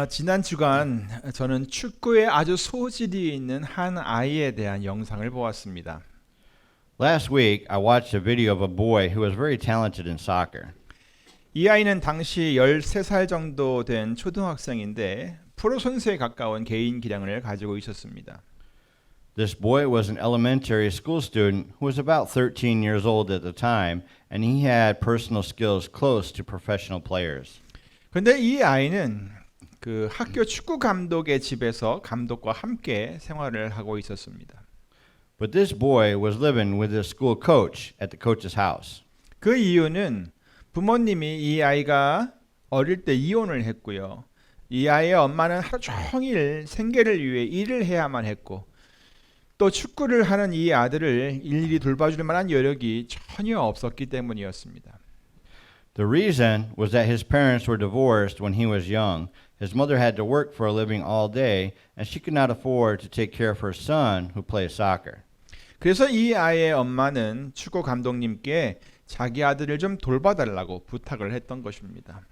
지난 주간 저는 축구에 아주 소질이 있는 한 아이에 대한 영상을 보았습니다. Last week, I watched a video of a boy who was very talented in soccer. 이 아이는 당시 13살 정도 된 초등학생인데 프로 선수에 가까운 개인 기량을 가지고 있었습니다. This boy was an elementary school student who was about 13 years old at the time, and he had personal skills close to professional players. 근데 이 아이는 그 학교 축구 감독의 집에서 감독과 함께 생활을 하고 있었습니다. But this boy was living with his school coach at the coach's house. 그 이유는 부모님이 이 아이가 어릴 때 이혼을 했고요. 이 아이의 엄마는 하루 종일 생계를 위해 일을 해야만 했고 또 축구를 하는 이 아들을 일일이 돌봐줄 만한 여력이 전혀 없었기 때문이었습니다. The reason was that his parents were divorced when he was young. His mother had to work for a living all day, and she could not afford to take care of her son who plays soccer. 그래서 이 아이의 엄마는 축구 감독님께 자기 아들을 좀 돌봐달라고 부탁을 했던 것입니다.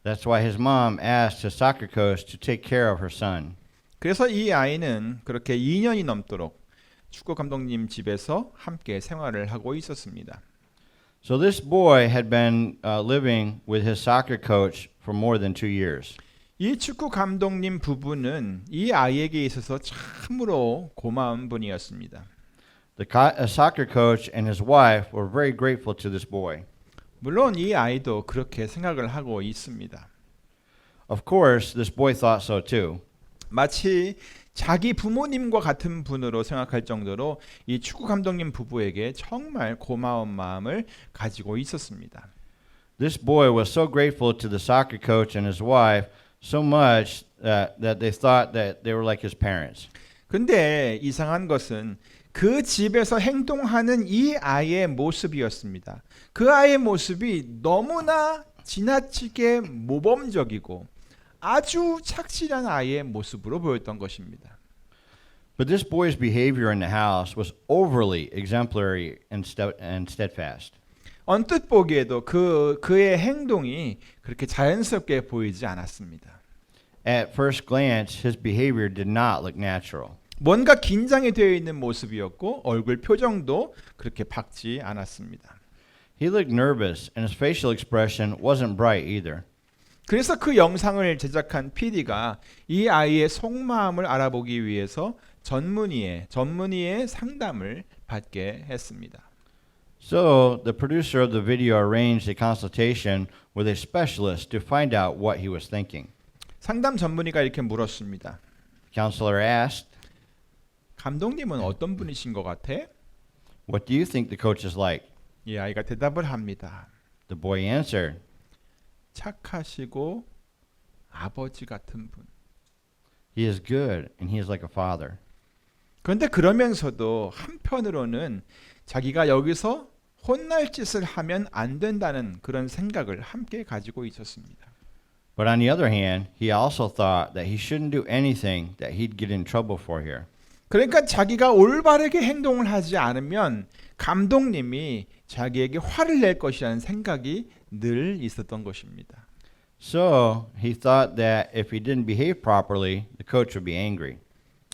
That's why his mom asked his soccer coach to take care of her son. 그래서 이 아이는 그렇게 2년이 넘도록 축구 감독님 집에서 함께 생활을 하고 있었습니다. So this boy had been living with his soccer coach for more than 2 years. 이 축구 감독님 부부는 이 아이에게 있어서 참으로 고마운 분이었습니다. The soccer coach and his wife were very grateful to this boy. 물론 이 아이도 그렇게 생각을 하고 있습니다. Of course, this boy thought so too. 마치 자기 부모님과 같은 분으로 생각할 정도로 이 축구 감독님 부부에게 정말 고마운 마음을 가지고 있었습니다. This boy was so grateful to the soccer coach and his wife so much that they thought that they were like his parents. 근데 이상한 것은 그 집에서 행동하는 이 아이의 모습이었습니다. 그 아이의 모습이 너무나 지나치게 모범적이고 아주 착실한 아이의 모습으로 보였던 것입니다. But this boy's behavior in the house was overly exemplary and steadfast. 언뜻 보기에도 그의 행동이 그렇게 자연스럽게 보이지 않았습니다. At first glance, his behavior did not look natural. 뭔가 긴장이 되어 있는 모습이었고 얼굴 표정도 그렇게 밝지 않았습니다. He looked nervous, and his facial expression wasn't bright either. 그래서 그 영상을 제작한 PD가 이 아이의 속마음을 알아보기 위해서 전문의의 상담을 받게 했습니다. So, the producer of the video arranged a consultation with a specialist to find out what he was thinking. 상담 전문의가 이렇게 물었습니다. The counselor asked, 감독님은 어떤 분이신 것 같아? "What do you think the coach is like?" 이 아이가 대답을 합니다. The boy answered, 착하시고 아버지 같은 분. "He is good, and he is like a father." 그런데 그러면서도 한편으로는 자기가 여기서 혼날 짓을 하면 안 된다는 그런 생각을 함께 가지고 있었습니다. But on the other hand, he also thought that he shouldn't do anything that he'd get in trouble for here. 그러니까 자기가 올바르게 행동을 하지 않으면 감독님이 자기에게 화를 낼 것이라는 생각이 늘 있었던 것입니다. So, he thought that if he didn't behave properly, the coach would be angry.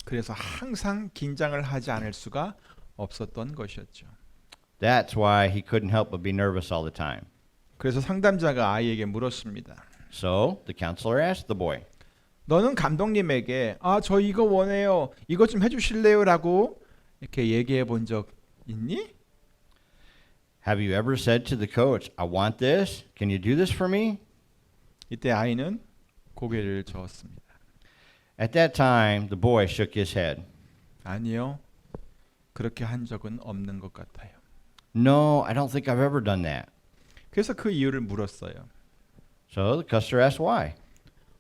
그래서 항상 긴장을 하지 않을 수가 없었던 것이었죠. That's why he couldn't help but be nervous all the time. 그래서 상담자가 아이에게 물었습니다. So, the counselor asked the boy, 너는 감독님에게 저 이거 원해요. 이거 좀 해주실래요? 라고 이렇게 얘기해 본 적 있니? "Have you ever said to the coach, 'I want this. Can you do this for me?'" 이때 아이는 고개를 저었습니다. At that time, the boy shook his head. 아니요. 그렇게 한 적은 없는 것 같아요. "No, I don't think I've ever done that." 그래서 그 이유를 물었어요. So, the counselor asked why.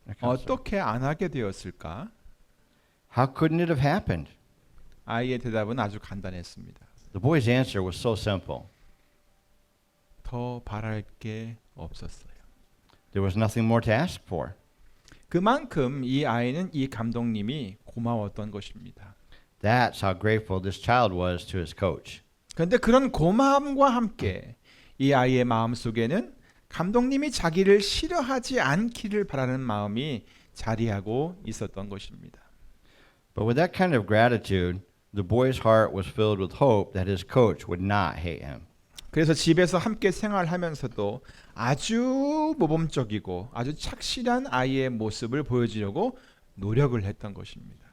The counselor, 어떻게 안 하게 되었을까? "How couldn't it have happened?" 아이의 대답은 아주 간단했습니다. The boy's answer was so simple. 더 바랄 게 없었어요. There was nothing more to ask for. 그만큼 이 아이는 이 감독님이 고마웠던 것입니다. That's how grateful this child was to his coach. 그런데 그런 고마움과 함께 이 아이의 마음 속에는 감독님이 자기를 싫어하지 않기를 바라는 마음이 자리하고 있었던 것입니다. But with that kind of gratitude, the boy's heart was filled with hope that his coach would not hate him. 그래서 집에서 함께 생활하면서도 아주 모범적이고 아주 착실한 아이의 모습을 보여주려고 노력을 했던 것입니다.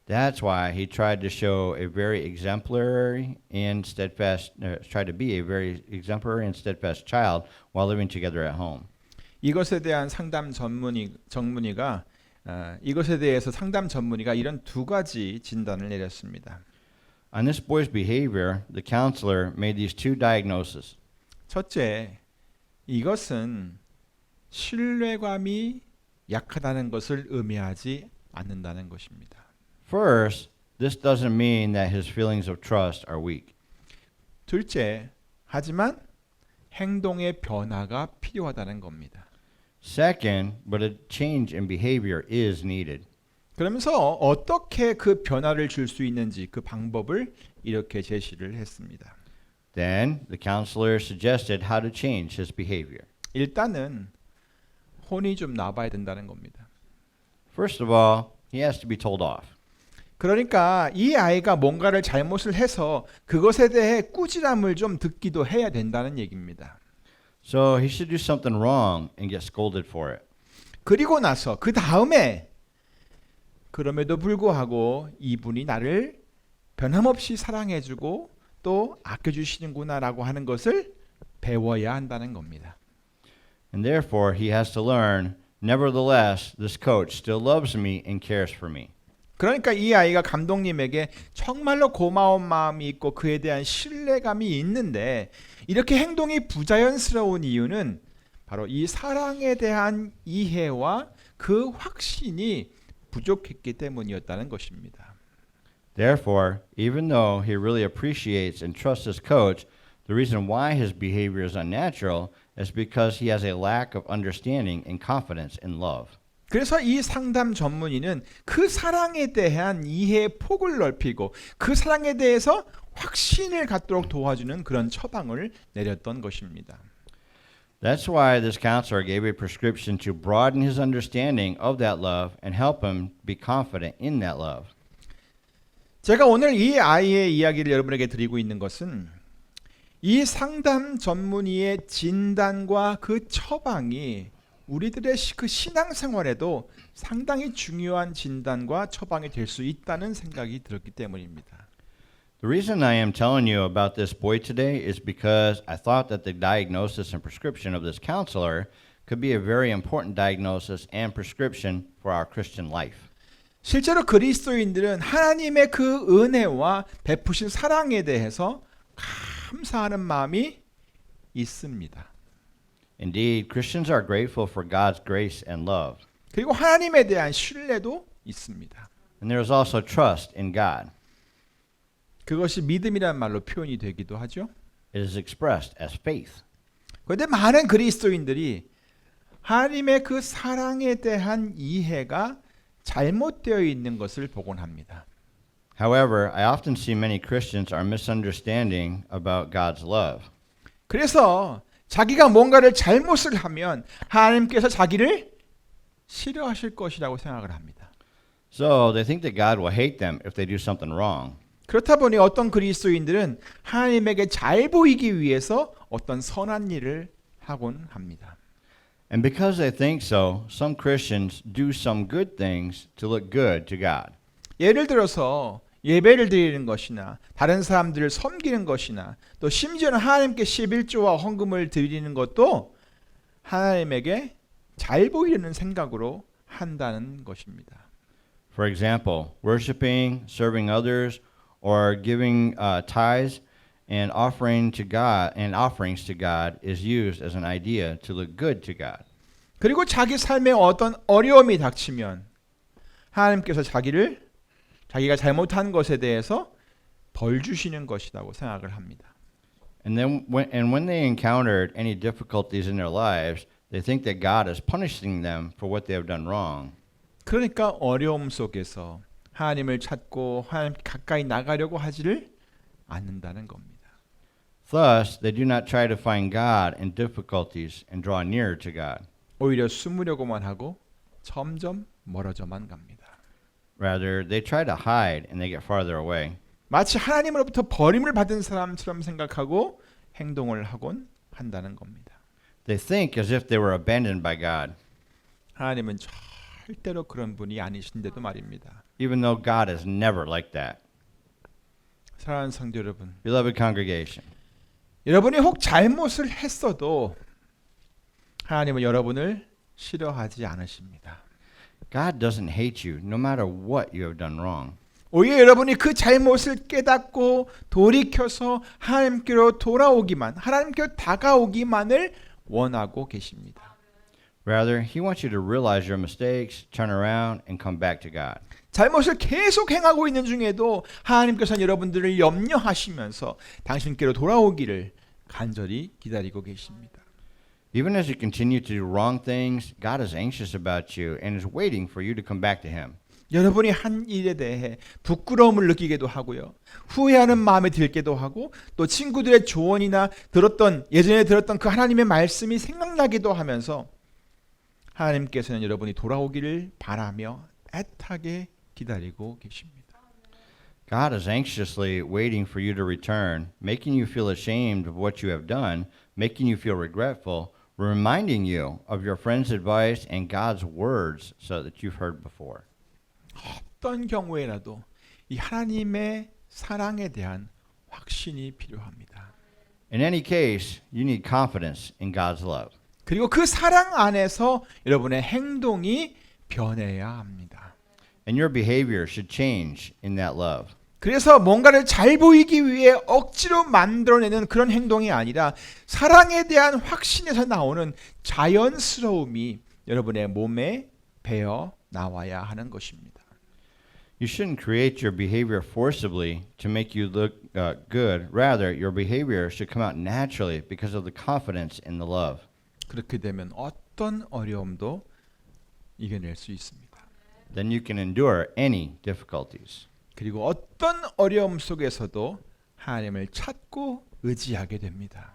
That's why he tried to show a very exemplary and steadfast, tried to be a very exemplary and steadfast child while living together at home. 이것에 대한 상담 전문의가 이것에 대해서 상담 전문의가 이런 두 가지 진단을 내렸습니다. On this boy's behavior, the counselor made these two diagnoses. 첫째, 이것은 신뢰감이 약하다는 것을 의미하지 않는다는 것입니다. First, this doesn't mean that his feelings of trust are weak. 둘째, 하지만 행동의 변화가 필요하다는 겁니다. Second, but a change in behavior is needed. 그러면서 어떻게 그 변화를 줄 수 있는지 그 방법을 이렇게 제시를 했습니다. Then the counselor suggested how to change his behavior. 일단은 혼이 좀 나봐야 된다는 겁니다. First of all, he has to be told off. 그러니까 이 아이가 뭔가를 잘못을 해서 그것에 대해 꾸지람을 좀 듣기도 해야 된다는 얘기입니다. So he should do something wrong and get scolded for it. 그리고 나서 그 다음에 그럼에도 불구하고 이분이 나를 변함없이 사랑해주고 또 아껴주시는구나라고 하는 것을 배워야 한다는 겁니다. And therefore, he has to learn, nevertheless, this coach still loves me and cares for me. 그러니까 이 아이가 감독님에게 정말로 고마운 마음이 있고 그에 대한 신뢰감이 있는데 이렇게 행동이 부자연스러운 이유는 바로 이 사랑에 대한 이해와 그 확신이 부족했기 때문이었다는 것입니다. Therefore, even though he really appreciates and trusts his coach, the reason why his behavior is unnatural is because he has a lack of understanding and confidence in love. 그래서 이 상담 전문의는 그 사랑에 대한 이해의 폭을 넓히고 그 사랑에 대해서 확신을 갖도록 도와주는 그런 처방을 내렸던 것입니다. That's why this counselor gave a prescription to broaden his understanding of that love and help him be confident in that love. 제가 오늘 이 아이의 이야기를 여러분에게 드리고 있는 것은 이 상담 전문의의 진단과 그 처방이 우리들의 그 신앙생활에도 상당히 중요한 진단과 처방이 될 수 있다는 생각이 들었기 때문입니다. The reason I am telling you about this boy today is because I thought that the diagnosis and prescription of this counselor could be a very important diagnosis and prescription for our Christian life. 실제로 그리스도인들은 하나님의 그 은혜와 베푸신 사랑에 대해서 감사하는 마음이 있습니다. Indeed, Christians are grateful for God's grace and love. 그리고 하나님에 대한 신뢰도 있습니다. And there is also trust in God. 그것이 믿음이라는 말로 표현이 되기도 하죠. It is expressed as faith. 그런데 많은 그리스도인들이 하나님의 그 사랑에 대한 이해가 잘못되어 있는 것을 보곤 합니다. However, I often see many Christians are misunderstanding about God's love. 그래서 자기가 뭔가를 잘못을 하면 하나님께서 자기를 싫어하실 것이라고 생각을 합니다. So they think that God will hate them if they do something wrong. 그렇다 보니 어떤 그리스도인들은 하나님에게 잘 보이기 위해서 어떤 선한 일을 하곤 합니다. And because they think so, some Christians do some good things to look good to God. 예를 들어서 예배를 드리는 것이나 다른 사람들을 섬기는 것이나 또 심지어는 하나님께 11조와 헌금을 드리는 것도 하나님에게 잘 보이려는 생각으로 한다는 것입니다. For example, worshiping, serving others, or giving tithes and offerings to God is used as an idea to look good to God. 그리고 자기 삶에 어떤 어려움이 닥치면 하나님께서 자기가 잘못한 것에 대해서 벌 주시는 것이라고 생각을 합니다. And then when they encountered any difficulties in their lives, they think that God is punishing them for what they have done wrong. 그러니까 어려움 속에서 하나님을 찾고 하나님 가까이 나가려고 하지를 않는다는 겁니다. Thus, they do not try to find God in difficulties and draw nearer to God. 오히려 숨으려고만 하고 점점 멀어져만 갑니다. Rather, they try to hide and they get farther away. 마치 하나님으로부터 버림을 받은 사람처럼 생각하고 행동을 하곤 한다는 겁니다. They think as if they were abandoned by God, 하나님은 절대로 그런 분이 아니신데도 말입니다. even though God is never like that. 사랑하는 성도 여러분, Beloved congregation, 여러분이 혹 잘못을 했어도 하나님은 여러분을 싫어하지 않으십니다. God doesn't hate you no matter what you have done wrong. 오히려 여러분이 그 잘못을 깨닫고 돌이켜서 하나님께로 돌아오기만, 하나님께로 다가오기만을 원하고 계십니다. Rather, He wants you to realize your mistakes, turn around, and come back to God. 잘못을 계속 행하고 있는 중에도 하나님께서는 여러분들을 염려하시면서 당신께로 돌아오기를 간절히 기다리고 계십니다. Even as you continue to do wrong things, God is anxious about you and is waiting for you to come back to Him. 여러분이 한 일에 대해 부끄러움을 느끼기도 하고요. 후회하는 마음이 들기도 하고 또 친구들의 조언이나 예전에 들었던 그 하나님의 말씀이 생각나기도 하면서 하나님께서는 여러분이 돌아오기를 바라며 애타게 기다리고 계십니다. God is anxiously waiting for you to return, making you feel ashamed of what you have done, making you feel regretful, reminding you of your friend's advice and God's words so that you've heard before. 어떤 경우에라도 이 하나님의 사랑에 대한 확신이 필요합니다. In any case, you need confidence in God's love. 그리고 그 사랑 안에서 여러분의 행동이 변해야 합니다. And your behavior should change in that love. 그래서 뭔가를 잘 보이기 위해 억지로 만들어내는 그런 행동이 아니라 사랑에 대한 확신에서 나오는 자연스러움이 여러분의 몸에 배어 나와야 하는 것입니다. You shouldn't create your behavior forcibly to make you look good. Rather, your behavior should come out naturally because of the confidence in the love. 그렇게 되면 어떤 어려움도 이겨낼 수 있습니다. Then you can endure any difficulties. 그리고 어떤 어려움 속에서도 하나님을 찾고 의지하게 됩니다.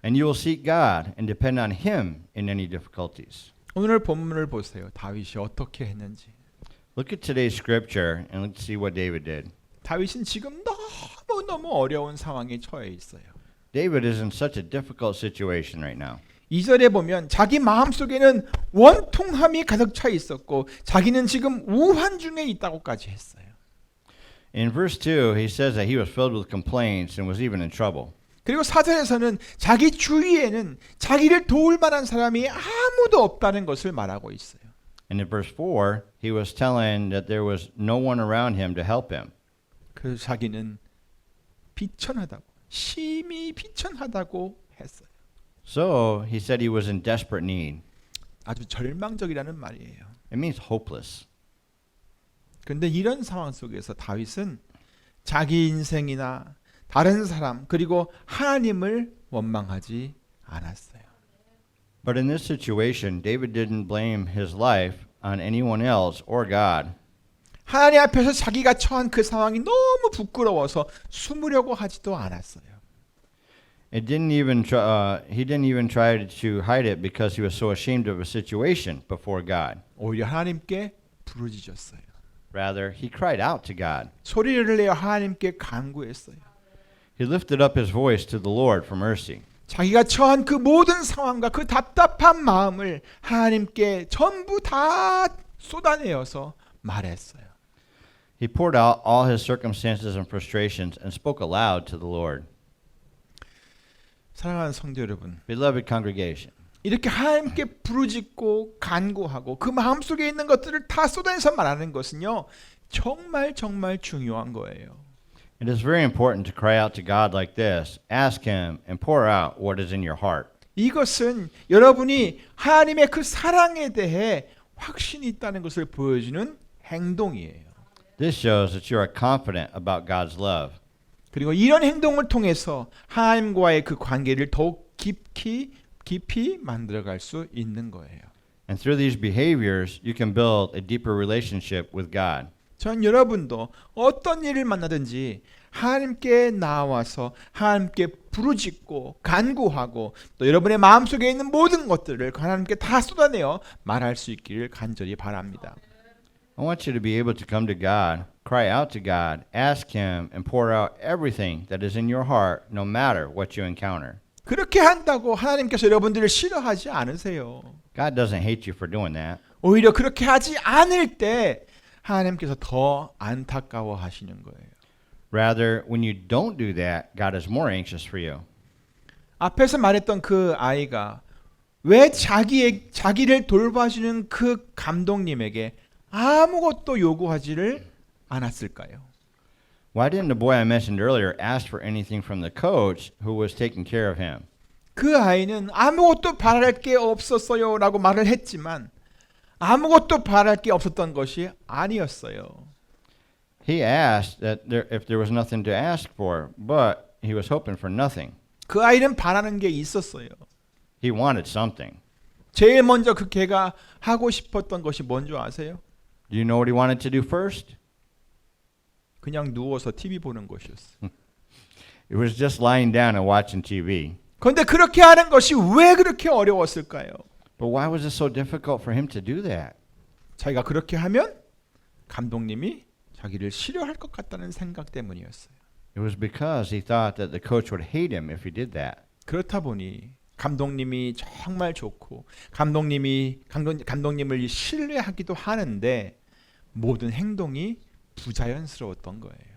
And you will seek God and depend on Him in any difficulties. 오늘 본문을 보세요. 다윗이 어떻게 했는지. Look at today's scripture and let's see what David did. 다윗은 지금 너무 어려운 상황에 처해 있어요. David is in such a difficult situation right now. 2절에 보면 자기 마음속에는 원통함이 가득 차 있었고 자기는 지금 우환 중에 있다고까지 했어요. In verse 2, he says that he was filled with complaints and was even in trouble. 그리고 4절에서는 자기 주위에는 자기를 도울 만한 사람이 아무도 없다는 것을 말하고 있어요. And in verse 4, he was telling that there was no one around him to help him. 그래서 자기는 비천하다고, 심히 비천하다고 했어요. So he said he was in desperate need. 아주 절망적이라는 말이에요. It means hopeless. 그런데 이런 상황 속에서 다윗은 자기 인생이나 다른 사람 그리고 하나님을 원망하지 않았어요. But in this situation, David didn't blame his life on anyone else or God. 하나님 앞에서 자기가 처한 그 상황이 너무 부끄러워서 숨으려고 하지도 않았어요. He didn't even try to hide it because he was so ashamed of a situation before God. 오히려 하나님께 부르짖었어요. Rather, he cried out to God. 소리를 내어 하나님께 간구했어요. He lifted up his voice to the Lord for mercy. 자기가 처한 그 모든 상황과 그 답답한 마음을 하나님께 전부 다 쏟아내어서 말했어요. He poured out all his circumstances and frustrations and spoke aloud to the Lord. 사랑하는 성도 여러분, Beloved congregation, 이렇게 하나님께 부르짖고 간구하고 그 마음속에 있는 것들을 다 쏟아내서 말하는 것은요, 정말 중요한 거예요. it is very important to cry out to God like this. Ask Him and pour out what is in your heart. 이것은 여러분이 하나님의 그 사랑에 대해 확신이 있다는 것을 보여주는 행동이에요. This shows that you are confident about God's love. 그리고 이런 행동을 통해서 하나님과의 그 관계를 더욱 깊이 만들어갈 수 있는 거예요. And through these behaviors, you can build a deeper relationship with God. 전 여러분도 어떤 일을 만나든지 하나님께 나와서 하나님께 부르짖고 간구하고 또 여러분의 마음속에 있는 모든 것들을 하나님께 다 쏟아내어 말할 수 있기를 간절히 바랍니다. I want you to be able to come to God, cry out to God, ask Him, and pour out everything that is in your heart, no matter what you encounter. 그렇게 한다고 하나님께서 여러분들을 싫어하지 않으세요. God doesn't hate you for doing that. 오히려 그렇게 하지 않을 때 하나님께서 더 안타까워 하시는 거예요. Rather, when you don't do that, God is more anxious for you. 앞에서 말했던 그 아이가 왜 자기를 돌봐주는 그 감독님에게 아무것도 요구하지를 않았을까요? Why didn't the boy I mentioned earlier ask for anything from the coach who was taking care of him? 그 아이는 아무것도 바랄 게 없었어요 라고 말을 했지만 아무것도 바랄 게 없었던 것이 아니었어요. He asked if there was nothing to ask for, but he was hoping for nothing. 그 아이는 바라는 게 있었어요. He wanted something. 제일 먼저 그 걔가 하고 싶었던 것이 뭔지 아세요? Do you know what he wanted to do first? 그냥 누워서 TV 보는 것이었어요. It was just lying down and watching TV. 그런데 그렇게 하는 것이 왜 그렇게 어려웠을까요? But why was it so difficult for him to do that? 자기가 그렇게 하면 감독님이 자기를 싫어할 것 같다는 생각 때문이었어요. It was because he thought that the coach would hate him if he did that. 그렇다 보니 감독님이 정말 좋고 감독님을 신뢰하기도 하는데 모든 행동이 부자연스러웠던 거예요.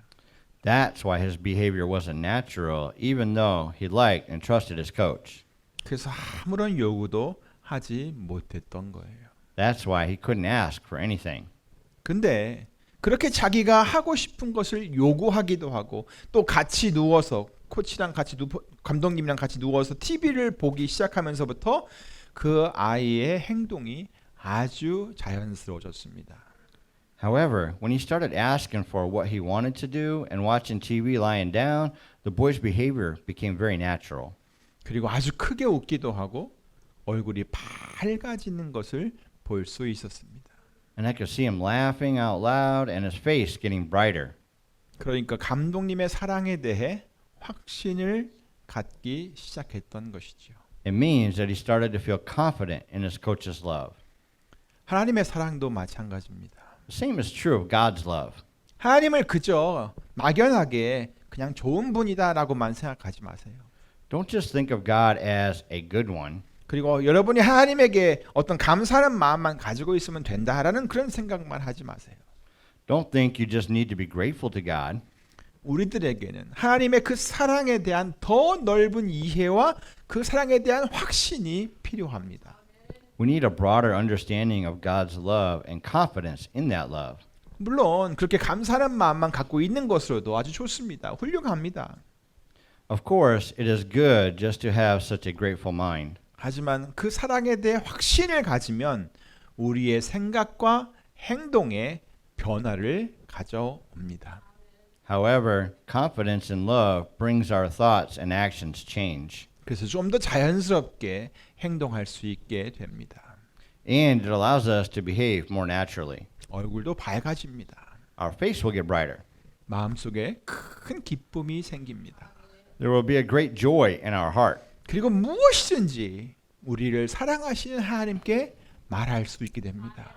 That's why his behavior wasn't natural, even though he liked and trusted his coach. 그래서 아무런 요구도 하지 못했던 거예요. That's why he couldn't ask for anything. 근데 그렇게 자기가 하고 싶은 것을 요구하기도 하고 또 같이 누워서 코치랑 같이 감독님이랑 같이 누워서 TV를 보기 시작하면서부터 그 아이의 행동이 아주 자연스러워졌습니다. However, when he started asking for what he wanted to do and watching TV lying down, the boy's behavior became very natural. 그리고 아주 크게 웃기도 하고 얼굴이 밝아지는 것을 볼 수 있었습니다. And I could see him laughing out loud and his face getting brighter. 그러니까 감독님의 사랑에 대해 확신을 갖기 시작했던 것이죠. It means that he started to feel confident in his coach's love. 하나님의 사랑도 마찬가지입니다. The same is true of God's love. 하나님을 그저 막연하게 그냥 좋은 분이다라고만 생각하지 마세요. Don't just think of God as a good one. 그리고 여러분이 하나님에게 어떤 감사하는 마음만 가지고 있으면 된다라는 그런 생각만 하지 마세요. Don't think you just need to be grateful to God. 우리들에게는 하나님의 그 사랑에 대한 더 넓은 이해와 그 사랑에 대한 확신이 필요합니다. We need a broader understanding of God's love and confidence in that love. 물론 그렇게 감사하는 마음만 갖고 있는 것으로도 아주 좋습니다. 훌륭합니다. Of course, it is good just to have such a grateful mind. 하지만 그 사랑에 대해 확신을 가지면 우리의 생각과 행동에 변화를 가져옵니다. However, confidence in love brings our thoughts and actions change. 그래서 좀 더 자연스럽게 행동할 수 있게 됩니다. And it allows us to behave more naturally. 얼굴도 밝아집니다. Our face will get brighter. 마음속에 큰 기쁨이 생깁니다. There will be a great joy in our heart. 그리고 무엇이든지 우리를 사랑하시는 하나님께 말할 수 있게 됩니다.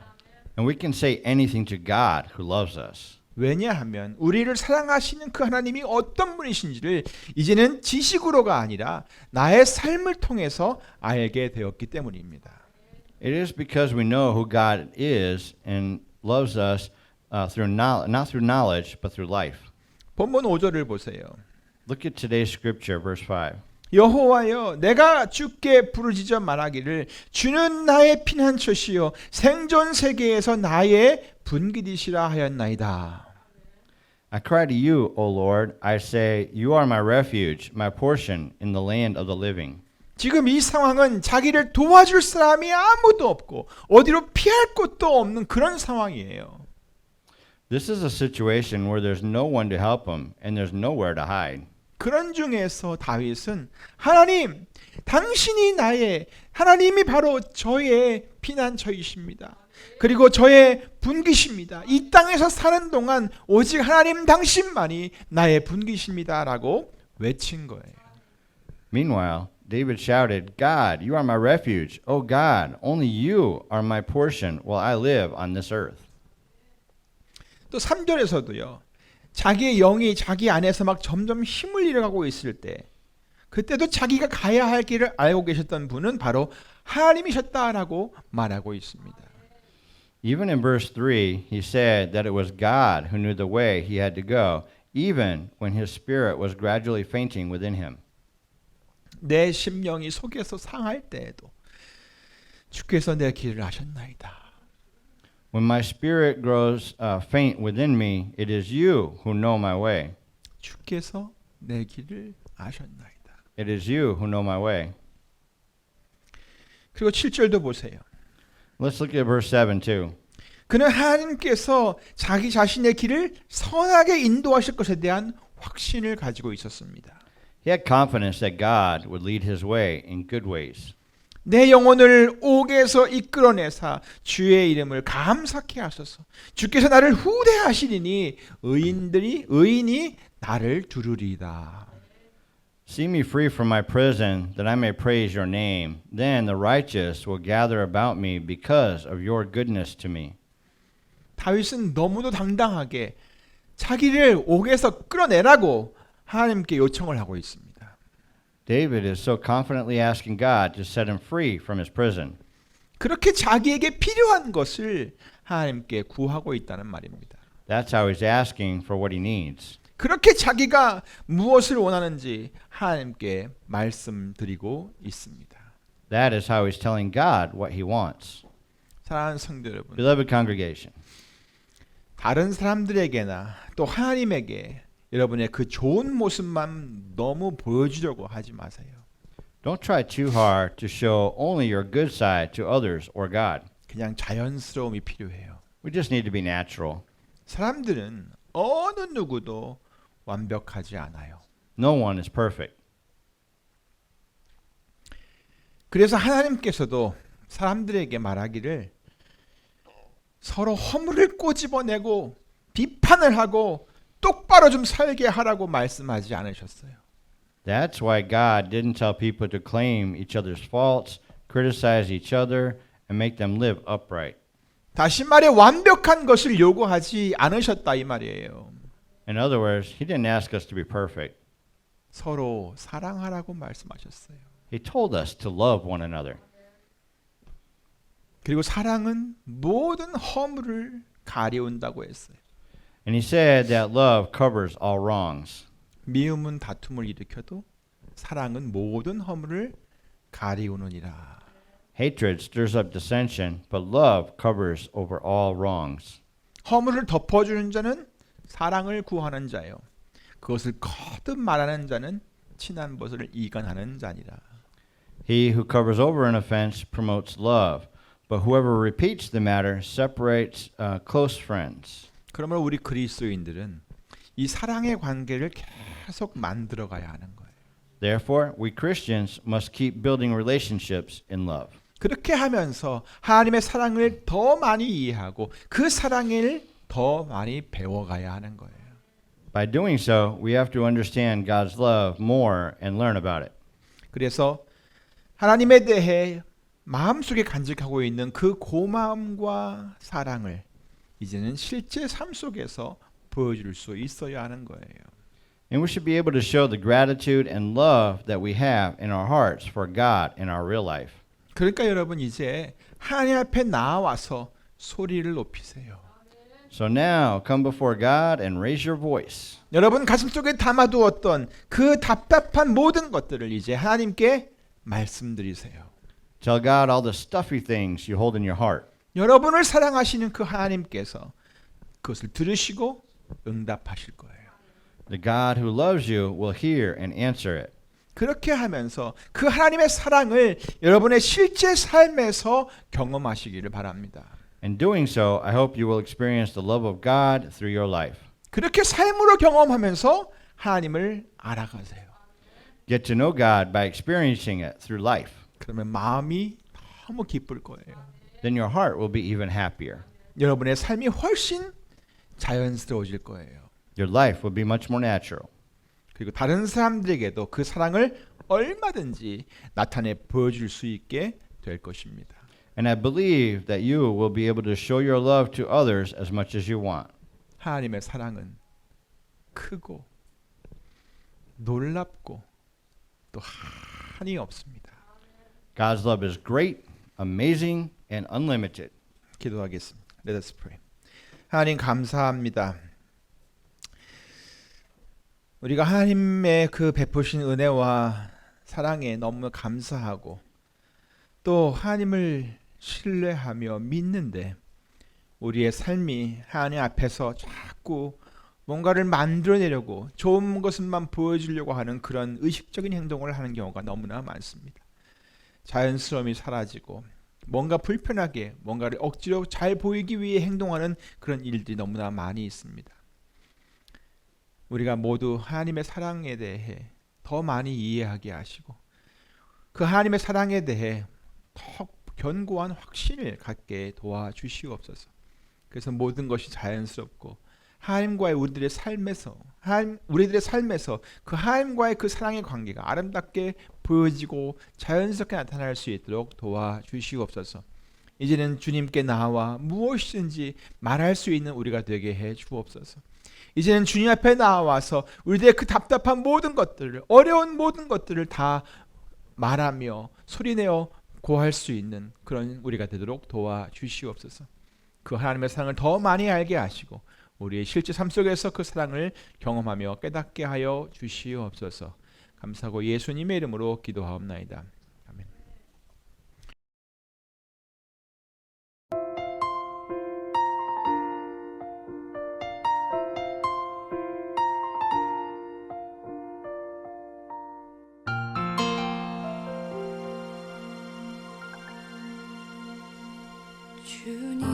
And we can say anything to God who loves us. 왜냐하면 우리를 사랑하시는 그 하나님이 어떤 분이신지를 이제는 지식으로가 아니라 나의 삶을 통해서 알게 되었기 때문입니다. It is because we know who God is and loves us through not through knowledge, but through life. 본문 5절을 보세요. Look at today's scripture, verse 5. 여호와여 내가 주께 부르짖어 말하기를 주는 나의 피난처시요 생존 세계에서 나의 분깃이시라 하였나이다. I cry to you, O Lord. I say, you are my refuge, my portion in the land of the living. 지금 이 상황은 자기를 도와줄 사람이 아무도 없고 어디로 피할 곳도 없는 그런 상황이에요. This is a situation where there's no one to help him and there's nowhere to hide. 그런 중에서 다윗은 하나님, 당신이 하나님이 바로 저의 피난처이십니다. 그리고 저의 분기십니다. 이 땅에서 사는 동안 오직 하나님 당신만이 나의 분기십니다라고 외친 거예요. Meanwhile, David shouted, God, you are my refuge. Oh God, only you are my portion while I live on this earth. 또 3절에서도요. 자기의 영이 자기 안에서 막 점점 힘을 잃어가고 있을 때 그때도 자기가 가야 할 길을 알고 계셨던 분은 바로 하나님이셨다라고 말하고 있습니다. Even in verse 3, he said that it was God who knew the way he had to go, even when his spirit was gradually fainting within him. 내 심령이 속에서 상할 때에도 주께서 내 길을 아셨나이다. When my spirit grows faint within me, it is you who know my way. 주께서 내 길을 아셨나이다. It is you who know my way. 그리고 7절도 보세요. Let's look at verse 7 too. 그는 하나님께서 자기 자신의 길을 선하게 인도하실 것에 대한 확신을 가지고 있었습니다. He had confidence that God would lead his way in good ways. 내 영혼을 옥에서 이끌어내사 주의 이름을 감사케 하소서. 주께서 나를 후대하시리니 의인이 나를 두르리이다. See me free from my prison, that I may praise your name. Then the righteous will gather about me because of your goodness to me. 다윗은 너무도 당당하게 자기를 옥에서 끌어내라고 하나님께 요청을 하고 있습니다. David is so confidently asking God to set him free from his prison. 그렇게 자기에게 필요한 것을 하나님께 구하고 있다는 말입니다. That's how he's asking for what he needs. 그렇게 자기가 무엇을 원하는지 하나님께 말씀드리고 있습니다. That is how he's telling God what he wants. 사랑하는 성도 여러분, Beloved congregation, 다른 사람들에게나 또 하나님에게 여러분의 그 좋은 모습만 너무 보여주려고 하지 마세요. don't try too hard to show only your good side to others or God. 그냥 자연스러움이 필요해요. We just need to be natural. 사람들은 어느 누구도 완벽하지 않아요. No one is perfect. 그래서 하나님께서도 사람들에게 말하기를 서로 허물을 꼬집어내고 비판을 하고 똑바로 좀 살게 하라고 말씀하지 않으셨어요. That's why God didn't tell people to claim each other's faults, criticize each other, and make them live upright. 다시 말해 완벽한 것을 요구하지 않으셨다 이 말이에요. In other words, he didn't ask us to be perfect. 서로 사랑하라고 말씀하셨어요. He told us to love one another. 그리고 사랑은 모든 허물을 가리운다고 했어요. And he said that love covers all wrongs. 미움은 다툼을 일으켜도 사랑은 모든 허물을 가리우느니라. Hatred stirs up dissension, but love covers over all wrongs. 허물을 덮어주는 자는 사랑을 구하는 자요. 그것을 거듭 말하는 자는 친한 것을 이간하는 자니라. He who covers over an offense promotes love, but whoever repeats the matter separates close friends. 그러므로 우리 그리스도인들은 이 사랑의 관계를 계속 만들어 가야 하는 거예요. Therefore, we Christians must keep building relationships in love. 그렇게 하면서 하나님의 사랑을 더 많이 이해하고 그 사랑을 더 많이 배워가야 하는 거예요. By doing so, we have to understand God's love more and learn about it. 그래서 하나님에 대해 마음속에 간직하고 있는 그 고마움과 사랑을 이제는 실제 삶 속에서 보여줄 수 있어야 하는 거예요. And we should be able to show the gratitude and love that we have in our hearts for God in our real life. 그러니까 여러분 이제 하나님 앞에 나와서 소리를 높이세요. So now, come before God and raise your voice. 여러분 가슴속에 담아두었던 그 답답한 모든 것들을 이제 하나님께 말씀드리세요. Tell God all the stuffy things you hold in your heart. 여러분을 사랑하시는 그 하나님께서 그것을 들으시고 응답하실 거예요. The God who loves you will hear and answer it. 그렇게 하면서 그 하나님의 사랑을 여러분의 실제 삶에서 경험하시기를 바랍니다. In doing so, I hope you will experience the love of God through your life. 그렇게 삶으로 경험하면서 하나님을 알아가세요. Get to know God by experiencing it through life. 그러면 마음이 너무 기쁠 거예요. then your heart will be even happier. 여러분의 삶이 훨씬 자연스러워질 거예요. Your life will be much more natural. 그리고 다른 사람들에게도 그 사랑을 얼마든지 나타내 보여줄 수 있게 될 것입니다. And I believe that you will be able to show your love to others as much as you want. 하나님의 사랑은 크고 놀랍고 또 한이 없습니다. God's love is great, amazing, and unlimited. 기도하겠습니다. Let us pray. 하나님 감사합니다. 우리가 하나님의 그 베푸신 은혜와 사랑에 너무 감사하고 또 하나님을 신뢰하며 믿는데 우리의 삶이 하나님 앞에서 자꾸 뭔가를 만들어내려고 좋은 것만 보여주려고 하는 그런 의식적인 행동을 하는 경우가 너무나 많습니다. 자연스러움이 사라지고 뭔가 불편하게 뭔가를 억지로 잘 보이기 위해 행동하는 그런 일들이 너무나 많이 있습니다. 우리가 모두 하나님의 사랑에 대해 더 많이 이해하게 하시고 그 하나님의 사랑에 대해 더 견고한 확신을 갖게 도와주시옵소서. 그래서 모든 것이 자연스럽고 하나님과의 우리들의 삶에서 그 하나님과의 그 사랑의 관계가 아름답게 보여지고 자연스럽게 나타날 수 있도록 도와주시옵소서. 이제는 주님께 나와 무엇이든지 말할 수 있는 우리가 되게 해 주옵소서. 이제는 주님 앞에 나와서 우리들의 그 답답한 모든 것들을, 어려운 모든 것들을 다 말하며 소리내어 고할 수 있는 그런 우리가 되도록 도와주시옵소서. 그 하나님의 사랑을 더 많이 알게 하시고 우리의 실제 삶 속에서 그 사랑을 경험하며 깨닫게 하여 주시옵소서. 감사하고 예수님의 이름으로 기도하옵나이다. 아멘. 주님